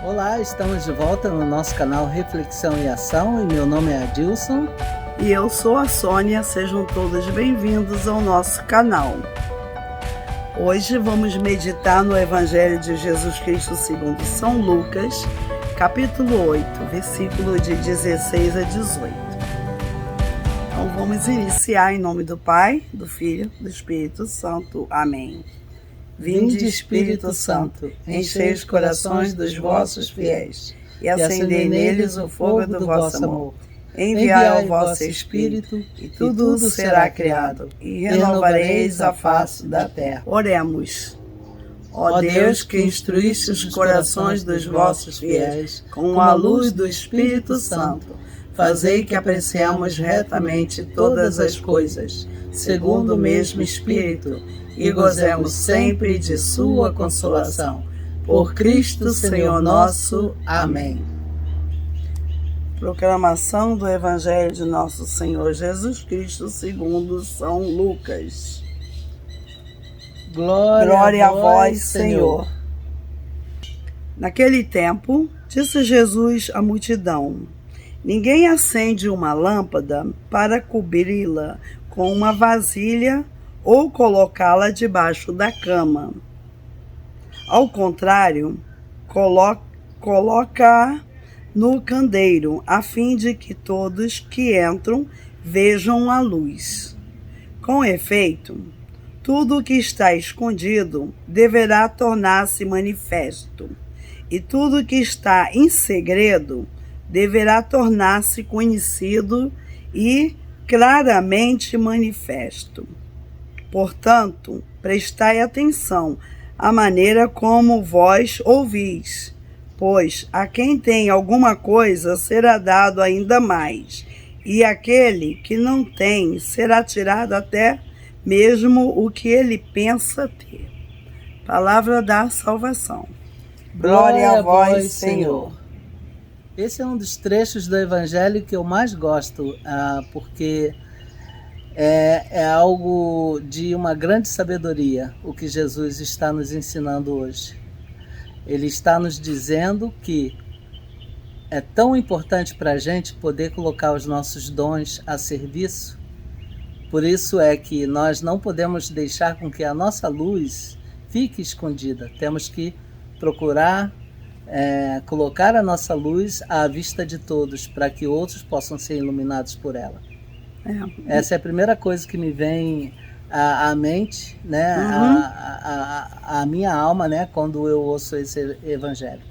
Olá, estamos de volta no nosso canal Reflexão e Ação e meu nome é Adilson. E eu sou a Sônia, sejam todos bem-vindos ao nosso canal. Hoje vamos meditar no Evangelho de Jesus Cristo segundo São Lucas, capítulo 8, versículo de 16 a 18. Então vamos iniciar em nome do Pai, do Filho, do Espírito Santo. Amém. Vinde, Espírito Santo, enchei os corações dos vossos fiéis e acendei neles o fogo do vosso amor. Enviai o vosso Espírito e tudo será criado, e renovareis a face da terra. Oremos. Ó Deus, que instruísse os corações dos vossos fiéis com a luz do Espírito Santo, fazei que apreciemos retamente todas as coisas, segundo o mesmo Espírito, e gozemos sempre de sua consolação. Por Cristo Senhor nosso. Amém. Proclamação do Evangelho de nosso Senhor Jesus Cristo segundo São Lucas. Glória a vós, Senhor. Naquele tempo, disse Jesus à multidão: ninguém acende uma lâmpada para cobri-la com uma vasilha ou colocá-la debaixo da cama. Ao contrário, coloca no candeeiro, a fim de que todos que entram vejam a luz. Com efeito, tudo o que está escondido deverá tornar-se manifesto, e tudo o que está em segredo deverá tornar-se conhecido e claramente manifesto. Portanto, prestai atenção à maneira como vós ouvis, pois a quem tem alguma coisa será dado ainda mais, e aquele que não tem será tirado até mesmo o que ele pensa ter. Palavra da salvação. Glória a vós, Senhor. Esse é um dos trechos do Evangelho que eu mais gosto, porque é algo de uma grande sabedoria o que Jesus está nos ensinando hoje. Ele está nos dizendo que é tão importante para a gente poder colocar os nossos dons a serviço. Por isso é que nós não podemos deixar com que a nossa luz fique escondida. Temos que procurar colocar a nossa luz à vista de todos, para que outros possam ser iluminados por ela. Essa é a primeira coisa que me vem à mente, né? A minha alma, né? Quando eu ouço esse evangelho.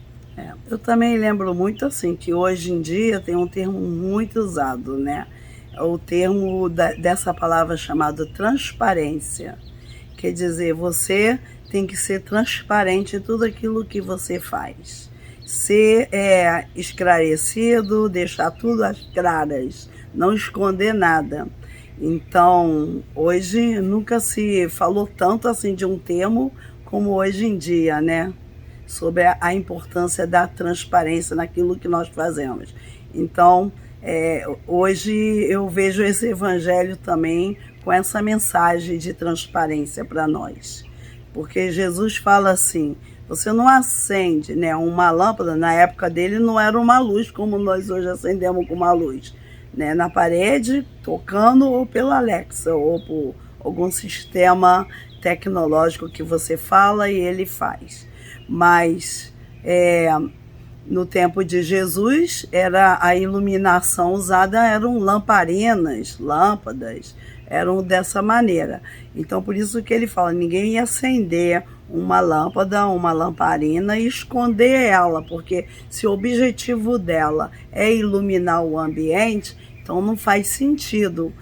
Eu também lembro muito assim, que hoje em dia tem um termo muito usado, né? É o termo dessa palavra chamada transparência. Quer dizer, você tem que ser transparente em tudo aquilo que você faz. Ser esclarecido, deixar tudo às claras, não esconder nada. Então, hoje nunca se falou tanto assim de um termo como hoje em dia, né? Sobre a importância da transparência naquilo que nós fazemos. Então, hoje eu vejo esse evangelho também com essa mensagem de transparência para nós. Porque Jesus fala assim: você não acende, né, uma lâmpada, na época dele não era uma luz como nós hoje acendemos com uma luz, né, na parede, tocando, ou pela Alexa, ou por algum sistema tecnológico que você fala e ele faz. Mas no tempo de Jesus, a iluminação usada eram lamparinas, lâmpadas, eram dessa maneira. Então, por isso que ele fala, ninguém ia acender uma lâmpada, uma lamparina e esconder ela, porque se o objetivo dela é iluminar o ambiente, então não faz sentido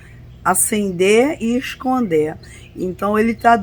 acender e esconder. Então ele está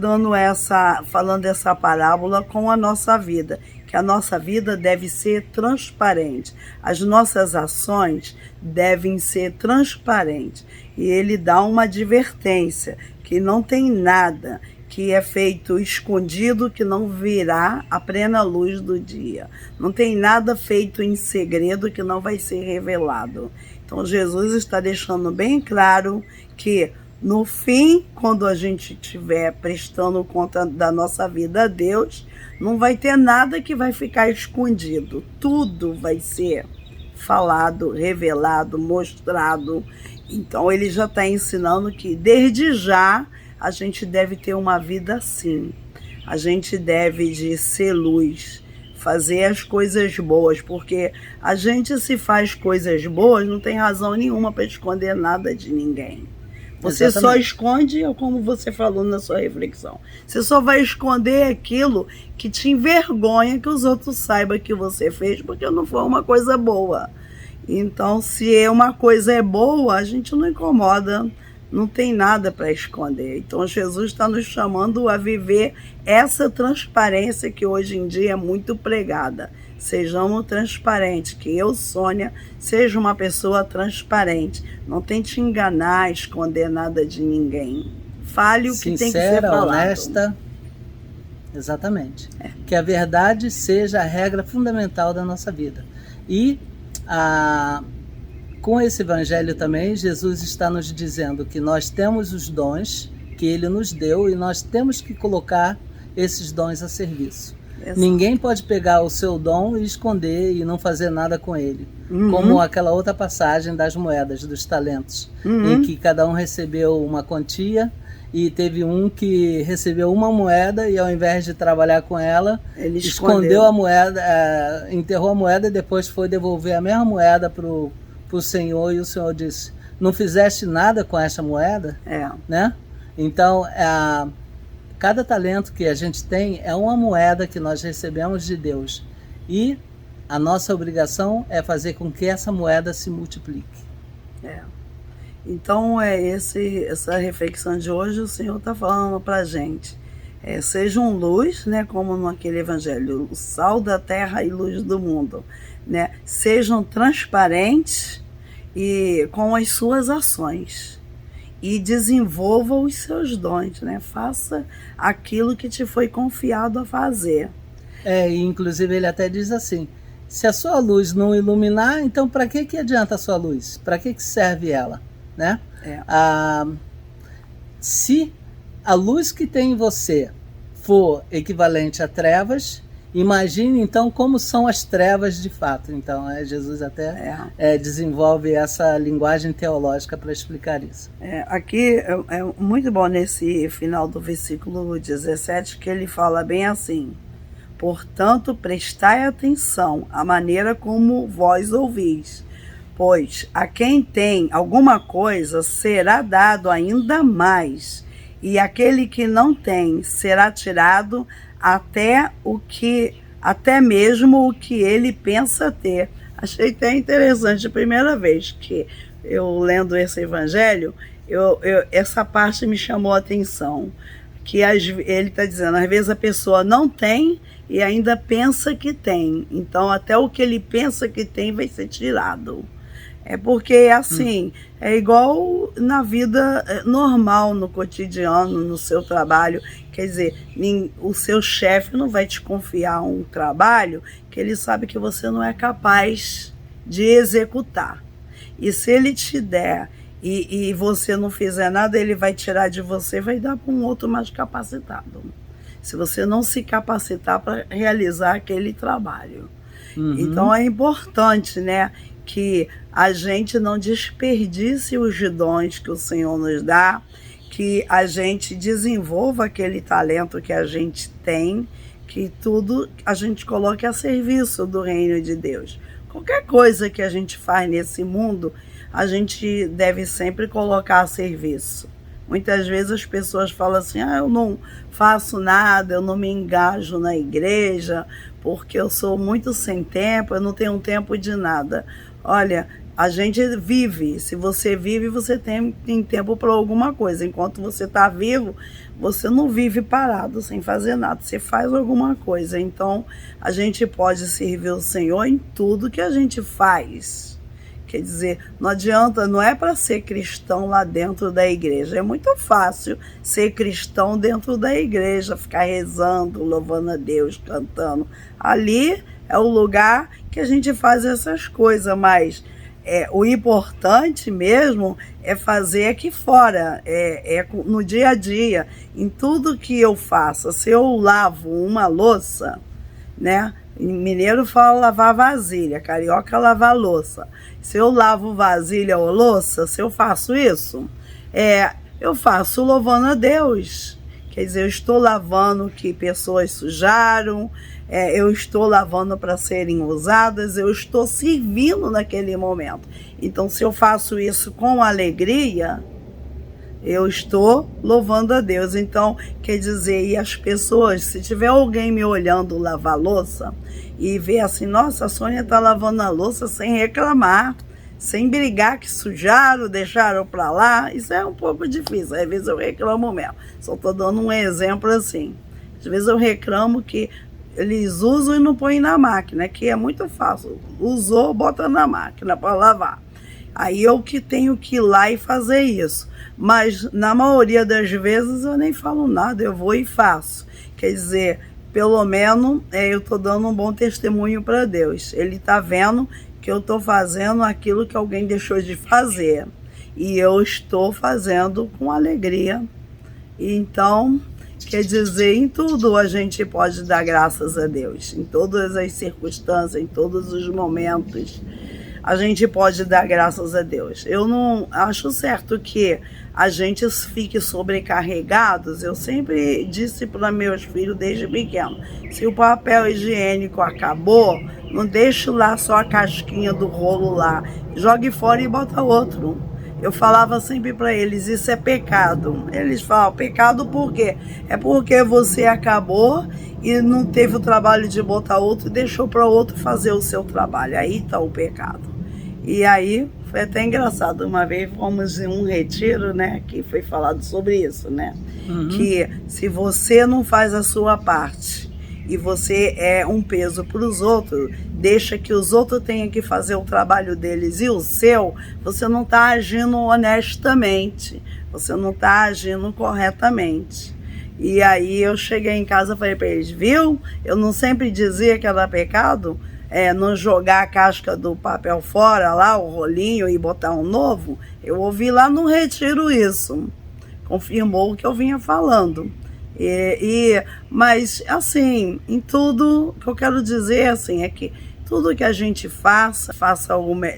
falando essa parábola com a nossa vida, que a nossa vida deve ser transparente, as nossas ações devem ser transparentes. E ele dá uma advertência, que não tem nada que é feito escondido que não virá à plena luz do dia. Não tem nada feito em segredo que não vai ser revelado. Então Jesus está deixando bem claro que no fim, quando a gente estiver prestando conta da nossa vida a Deus, não vai ter nada que vai ficar escondido. Tudo vai ser falado, revelado, mostrado. Então ele já está ensinando que desde já a gente deve ter uma vida assim. A gente deve de ser luz, fazer as coisas boas, porque a gente, se faz coisas boas, não tem razão nenhuma para esconder nada de ninguém. Você só esconde, como você falou na sua reflexão, você só vai esconder aquilo que te envergonha que os outros saibam que você fez, porque não foi uma coisa boa. Então, se uma coisa é boa, a gente não incomoda, não tem nada para esconder. Então, Jesus está nos chamando a viver essa transparência que hoje em dia é muito pregada. Sejamos transparentes, que eu, Sônia, seja uma pessoa transparente. Não tente enganar, esconder nada de ninguém. Fale o que tem que ser falado. Honesta. Exatamente. Que a verdade seja a regra fundamental da nossa vida. E com esse evangelho também, Jesus está nos dizendo que nós temos os dons que ele nos deu e nós temos que colocar esses dons a serviço. Exato. Ninguém pode pegar o seu dom e esconder e não fazer nada com ele. Como aquela outra passagem das moedas, dos talentos, em que cada um recebeu uma quantia e teve um que recebeu uma moeda e ao invés de trabalhar com ela, ele escondeu a moeda, enterrou a moeda e depois foi devolver a mesma moeda para o Senhor, e o Senhor disse: não fizeste nada com essa moeda? Né? Então, cada talento que a gente tem é uma moeda que nós recebemos de Deus. E a nossa obrigação é fazer com que essa moeda se multiplique. Então, essa reflexão de hoje, o Senhor está falando para a gente. Sejam luz, né, como naquele evangelho, o sal da terra e luz do mundo. Né? Sejam transparentes e com as suas ações. E desenvolva os seus dons, né? Faça aquilo que te foi confiado a fazer. Inclusive ele até diz assim: se a sua luz não iluminar, então para que adianta a sua luz? Para que serve ela? Né? Se a luz que tem em você for equivalente a trevas, imagine então como são as trevas de fato. Então Jesus até desenvolve essa linguagem teológica para explicar isso. Aqui é muito bom nesse final do versículo 17, que ele fala bem assim: portanto, prestai atenção à maneira como vós ouvis, pois a quem tem alguma coisa será dado ainda mais, e aquele que não tem será tirado até mesmo o que ele pensa ter. Achei até interessante, a primeira vez que eu lendo esse evangelho, essa parte me chamou a atenção, que ele está dizendo, às vezes a pessoa não tem e ainda pensa que tem, então até o que ele pensa que tem vai ser tirado. Porque assim, é igual na vida normal, no cotidiano, no seu trabalho. Quer dizer, o seu chefe não vai te confiar um trabalho que ele sabe que você não é capaz de executar. E se ele te der e você não fizer nada, ele vai tirar de você e vai dar para um outro mais capacitado. Se você não se capacitar para realizar aquele trabalho. Então é importante, né, que a gente não desperdice os dons que o Senhor nos dá, que a gente desenvolva aquele talento que a gente tem, que tudo a gente coloque a serviço do reino de Deus. Qualquer coisa que a gente faz nesse mundo, a gente deve sempre colocar a serviço. Muitas vezes as pessoas falam assim: eu não faço nada, eu não me engajo na igreja, porque eu sou muito sem tempo, eu não tenho tempo de nada. Olha, a gente vive. Se você vive, você tem tempo para alguma coisa. Enquanto você está vivo, você não vive parado, sem fazer nada. Você faz alguma coisa. Então, a gente pode servir o Senhor em tudo que a gente faz. Quer dizer, não adianta, não é para ser cristão lá dentro da igreja. É muito fácil ser cristão dentro da igreja, ficar rezando, louvando a Deus, cantando. Ali é o lugar que a gente faz essas coisas, mas O importante mesmo é fazer aqui fora, no dia a dia, em tudo que eu faço. Se eu lavo uma louça, né? Mineiro fala lavar vasilha, carioca lavar louça. Se eu lavo vasilha ou louça, se eu faço isso, eu faço louvando a Deus. Quer dizer, eu estou lavando que pessoas sujaram, eu estou lavando para serem usadas, eu estou servindo naquele momento. Então, se eu faço isso com alegria, eu estou louvando a Deus. Então, quer dizer, e as pessoas, se tiver alguém me olhando lavar louça e ver assim, nossa, a Sônia está lavando a louça sem reclamar, sem brigar que sujaram, deixaram para lá, isso é um pouco difícil. Às vezes eu reclamo mesmo. Só estou dando um exemplo assim. Às vezes eu reclamo que eles usam e não põem na máquina, que é muito fácil. Usou, bota na máquina para lavar. Aí eu que tenho que ir lá e fazer isso. Mas na maioria das vezes eu nem falo nada, eu vou e faço. Quer dizer, pelo menos eu estou dando um bom testemunho para Deus. Ele está vendo que eu estou fazendo aquilo que alguém deixou de fazer. E eu estou fazendo com alegria. Então, quer dizer, em tudo a gente pode dar graças a Deus. Em todas as circunstâncias, em todos os momentos, a gente pode dar graças a Deus. Eu não acho certo que a gente fique sobrecarregados. Eu sempre disse para meus filhos desde pequeno, se o papel higiênico acabou, não deixe lá só a casquinha do rolo lá, jogue fora e bota outro. Eu falava sempre para eles, isso é pecado. Eles falam, pecado por quê? É porque você acabou e não teve o trabalho de botar outro e deixou para outro fazer o seu trabalho. Aí está o pecado. E aí, foi até engraçado, uma vez fomos em um retiro, né, que foi falado sobre isso, né, que se você não faz a sua parte e você é um peso para os outros, deixa que os outros tenham que fazer o trabalho deles e o seu, você não está agindo honestamente, você não está agindo corretamente. E aí eu cheguei em casa e falei para eles, viu, eu não sempre dizia que era pecado? Não jogar a casca do papel fora, lá, o rolinho, e botar um novo. Eu ouvi lá no retiro isso. Confirmou o que eu vinha falando. Mas, assim, em tudo, o que eu quero dizer assim, é que tudo que a gente faça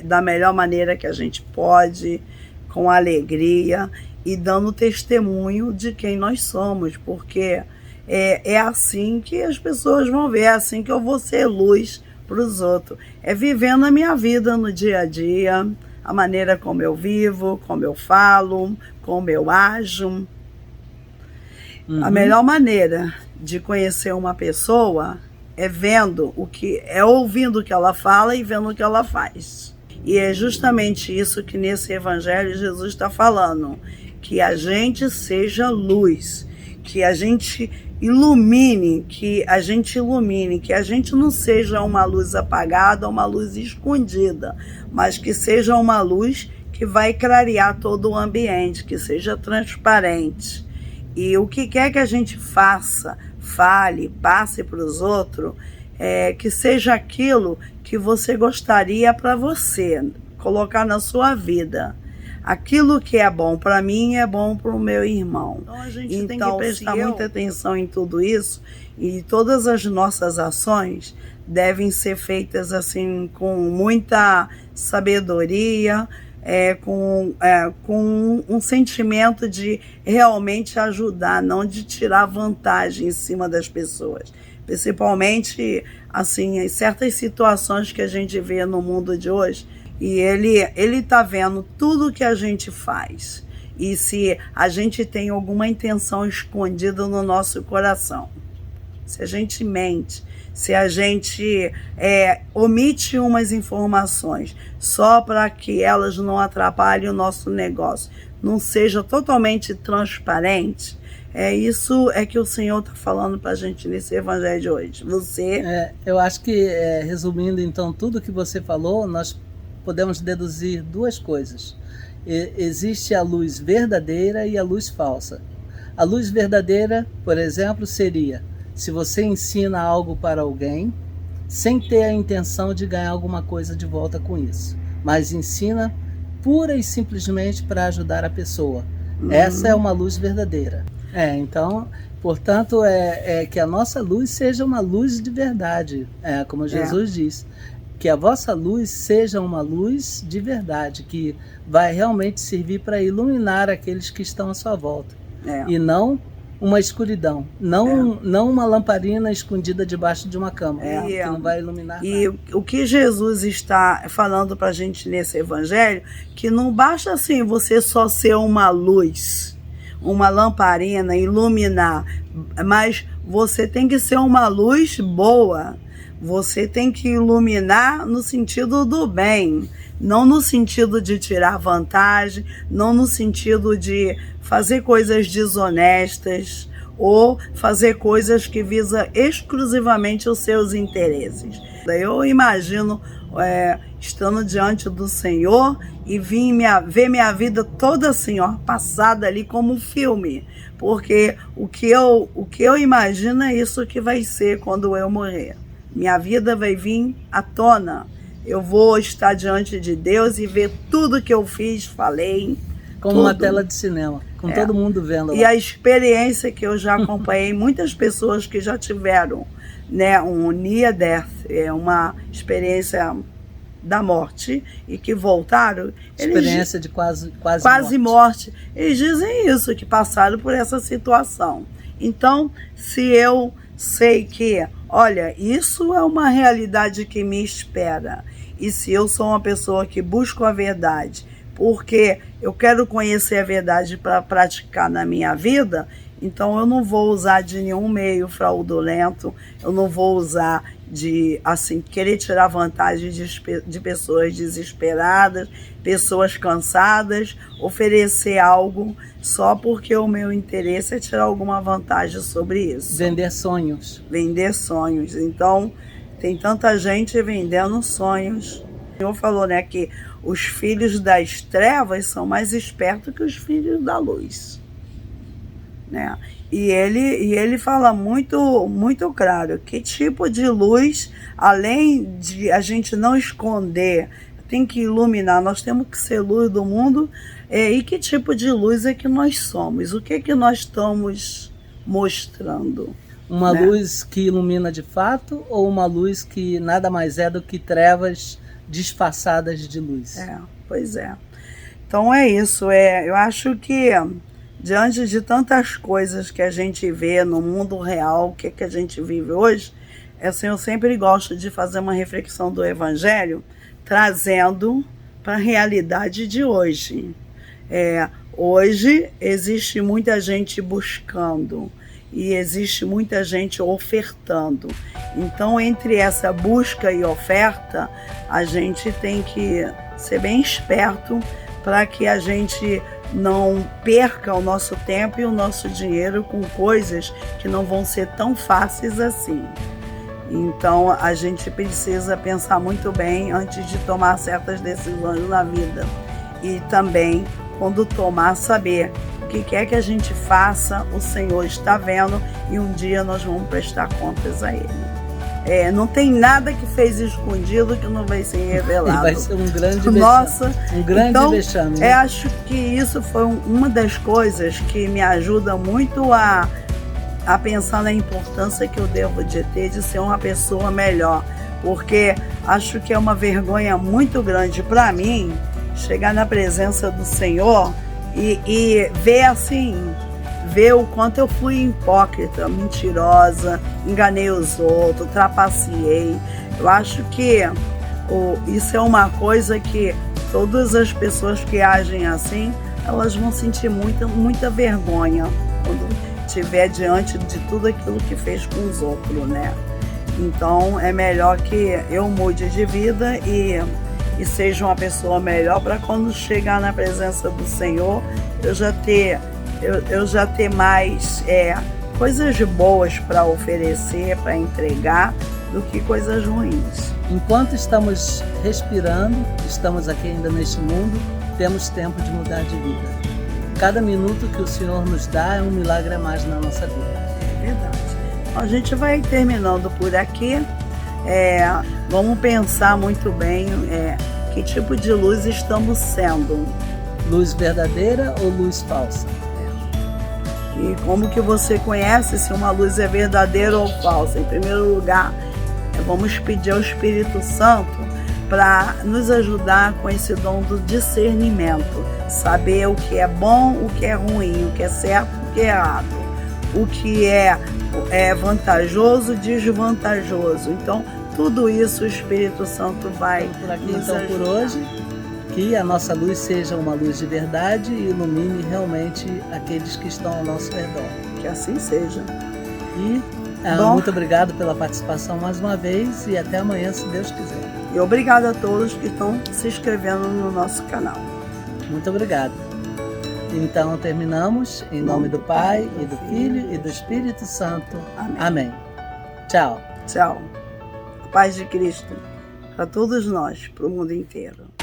da melhor maneira que a gente pode, com alegria e dando testemunho de quem nós somos, porque é assim que as pessoas vão ver, é assim que eu vou ser luz para os outros. É vivendo a minha vida no dia a dia, a maneira como eu vivo, como eu falo, como eu ajo. A melhor maneira de conhecer uma pessoa é ouvindo o que ela fala e vendo o que ela faz. E é justamente isso que nesse evangelho Jesus está falando, que a gente seja luz, que a gente ilumine, que a gente não seja uma luz apagada, uma luz escondida, mas que seja uma luz que vai clarear todo o ambiente, que seja transparente. E o que quer que a gente faça, fale, passe para os outros, que seja aquilo que você gostaria para você, colocar na sua vida. Aquilo que é bom para mim é bom para o meu irmão. Então a gente tem que prestar muita atenção em tudo isso, e todas as nossas ações devem ser feitas assim com muita sabedoria, com um sentimento de realmente ajudar, não de tirar vantagem em cima das pessoas. Principalmente assim, em certas situações que a gente vê no mundo de hoje, e ele está vendo tudo que a gente faz. E se a gente tem alguma intenção escondida no nosso coração, se a gente mente, se a gente omite umas informações só para que elas não atrapalhem o nosso negócio, não seja totalmente transparente, isso que o Senhor está falando para a gente nesse evangelho de hoje. Eu acho que, resumindo então tudo que você falou, nós podemos deduzir duas coisas. Existe a luz verdadeira e a luz falsa. A luz verdadeira, por exemplo, seria se você ensina algo para alguém sem ter a intenção de ganhar alguma coisa de volta com isso, mas ensina pura e simplesmente para ajudar a pessoa. Essa é uma luz verdadeira. Então, portanto, que a nossa luz seja uma luz de verdade, como Jesus diz. Que a vossa luz seja uma luz de verdade, que vai realmente servir para iluminar aqueles que estão à sua volta. E não uma escuridão, não uma lamparina escondida debaixo de uma cama, que não vai iluminar nada. E o que Jesus está falando para a gente nesse evangelho, que não basta assim você só ser uma luz, uma lamparina, iluminar, mas você tem que ser uma luz boa. Você tem que iluminar no sentido do bem, não no sentido de tirar vantagem, não no sentido de fazer coisas desonestas ou fazer coisas que visam exclusivamente os seus interesses. Eu imagino estando diante do Senhor e ver minha vida toda assim, passada ali como um filme, porque o que eu imagino é isso que vai ser quando eu morrer. Minha vida vai vir à tona. Eu vou estar diante de Deus e ver tudo que eu fiz, falei. Como uma tela de cinema, com todo mundo vendo. E a experiência que eu já acompanhei, muitas pessoas que já tiveram, um near death, uma experiência da morte e que voltaram. Experiência de quase morte. Eles dizem isso, que passaram por essa situação. Então, se eu sei que, olha, isso é uma realidade que me espera, e se eu sou uma pessoa que busco a verdade, porque eu quero conhecer a verdade para praticar na minha vida, então eu não vou usar de nenhum meio fraudulento, eu não vou usar de, assim, querer tirar vantagem de pessoas desesperadas, pessoas cansadas, oferecer algo só porque o meu interesse é tirar alguma vantagem sobre isso. Vender sonhos. Vender sonhos. Então, tem tanta gente vendendo sonhos. O Senhor falou, que os filhos das trevas são mais espertos que os filhos da luz. E ele fala muito, muito claro que tipo de luz, além de a gente não esconder, tem que iluminar, nós temos que ser luz do mundo, e que tipo de luz é que nós somos, o que é que nós estamos mostrando. Uma luz que ilumina de fato ou uma luz que nada mais é do que trevas disfarçadas de luz? Pois é. Então é isso, eu acho que diante de tantas coisas que a gente vê no mundo real, que a gente vive hoje, assim, eu sempre gosto de fazer uma reflexão do Evangelho, trazendo para a realidade de hoje. Hoje existe muita gente buscando e existe muita gente ofertando. Então, entre essa busca e oferta, a gente tem que ser bem esperto para que a gente não perca o nosso tempo e o nosso dinheiro com coisas que não vão ser tão fáceis assim. Então, a gente precisa pensar muito bem antes de tomar certas decisões na vida. E também, quando tomar, saber o que quer que a gente faça, o Senhor está vendo e um dia nós vamos prestar contas a Ele. Não tem nada que fez escondido que não vai ser revelado. Vai ser um grande vexame. Nossa, um grande vexame. Acho que isso foi uma das coisas que me ajuda muito a pensar na importância que eu devo de ter de ser uma pessoa melhor. Porque acho que é uma vergonha muito grande para mim chegar na presença do Senhor e ver o quanto eu fui hipócrita, mentirosa, enganei os outros, trapaceei. Eu acho que isso é uma coisa que todas as pessoas que agem assim, elas vão sentir muita vergonha quando estiver diante de tudo aquilo que fez com os outros, Então é melhor que eu mude de vida e seja uma pessoa melhor para quando chegar na presença do Senhor, eu já ter mais coisas boas para oferecer, para entregar, do que coisas ruins. Enquanto estamos respirando, estamos aqui ainda neste mundo, temos tempo de mudar de vida. Cada minuto que o Senhor nos dá é um milagre a mais na nossa vida. É verdade. A gente vai terminando por aqui. Vamos pensar muito bem que tipo de luz estamos sendo. Luz verdadeira ou luz falsa? E como que você conhece se uma luz é verdadeira ou falsa? Em primeiro lugar, vamos pedir ao Espírito Santo para nos ajudar com esse dom do discernimento, saber o que é bom, o que é ruim, o que é certo, o que é errado, o que é vantajoso, desvantajoso. Então, tudo isso o Espírito Santo vai por aqui, nos então, ajudar. por hoje, que a nossa luz seja uma luz de verdade e ilumine realmente aqueles que estão ao nosso redor. Que assim seja. E muito obrigado pela participação mais uma vez e até amanhã, se Deus quiser. E obrigado a todos que estão se inscrevendo no nosso canal. Muito obrigado. Então terminamos em nome do Pai, e do Filho e do Espírito Santo. Amém. Amém. Tchau. Tchau. A paz de Cristo para todos nós, para o mundo inteiro.